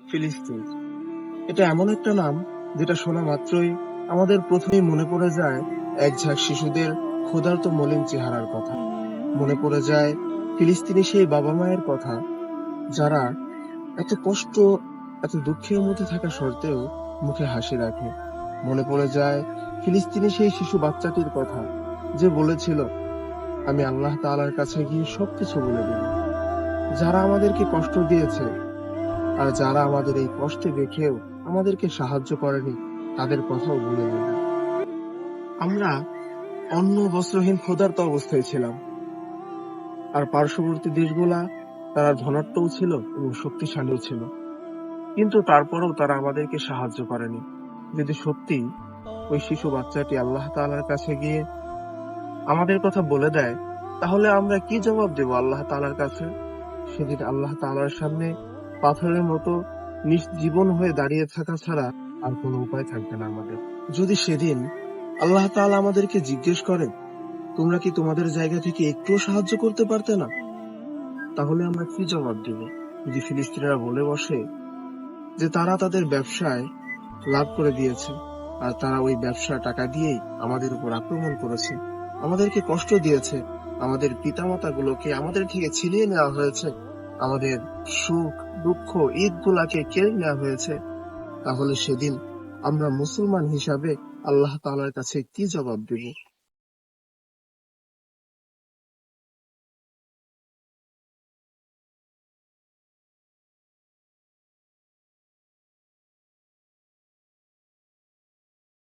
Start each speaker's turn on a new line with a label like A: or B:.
A: ফিলিস্তিন। এটা এমন একটা নাম যেটা শোনা মাত্রই আমাদের প্রথমেই মনে পড়ে যায় এক ঝাঁক শিশুদের ক্ষুধার্ত মলিন চেহারার কথা। মনে পড়ে যায় ফিলিস্তিনি সেই বাবা মায়ের কথা যারা এত কষ্ট, এত দুঃখের মধ্যে থাকা সত্ত্বেও মুখে হাসি রাখে। মনে পড়ে যায় ফিলিস্তিনি সেই শিশু বাচ্চাটির কথা যে বলেছিল, আমি আল্লাহ তাআলার কাছে গিয়ে সবকিছু বলে দেব। যারা আমাদেরকে কষ্ট দিয়েছে আর যারা আমাদের এই কষ্টে দেখেও আমাদেরকে সাহায্য করেনি, তাদের কথাও বলে দেব। আমরা অন্ন বস্ত্রহীন ক্ষুধার্ত অবস্থায় ছিলাম, আর পার্শ্ববর্তী দেশগুলা তারা ধনাঢ্যও ছিল এবং শক্তিশালীও ছিল, কিন্তু তারপরেও তারা আমাদেরকে সাহায্য করেনি। যদি সত্যি ওই শিশু বাচ্চাটি আল্লাহ তাআলার কাছে গিয়ে আমাদের কথা বলে দেয়, তাহলে আমরা কি জবাব দেব আল্লাহ তাআলার কাছে? সেদিন আল্লাহ তাআলার সামনে পাথরের মতো নির্জীবন হয়ে দাঁড়িয়ে থাকা ছাড়া আর কোনো উপায় থাকবে না আমাদের। যদি সেদিন আল্লাহ তাআলা আমাদেরকে জিজ্ঞেস করে, তোমরা কি তোমাদের জায়গা থেকে একটুও সাহায্য করতে পারতে না? তাহলে আমরা কি জবাব দেব? যদি ফিলিস্তিনিরা বলে বসে যে তারা তাদের ব্যবসায় লাভ করে দিয়েছে, আর তারা ওই ব্যবসার টাকা দিয়েই আমাদের উপর আক্রমণ করেছে, আমাদেরকে কষ্ট দিয়েছে, আমাদের পিতামাতা গুলোকে আমাদের থেকে ছিনিয়ে নেওয়া হয়েছে, আমাদের সুখ দুঃখ ঈদ গুলাকে কেড়ে নেওয়া হয়েছে, তাহলে সেদিন আমরা মুসলমান হিসাবে আল্লাহ তাআলার কাছে কি জবাব দেব?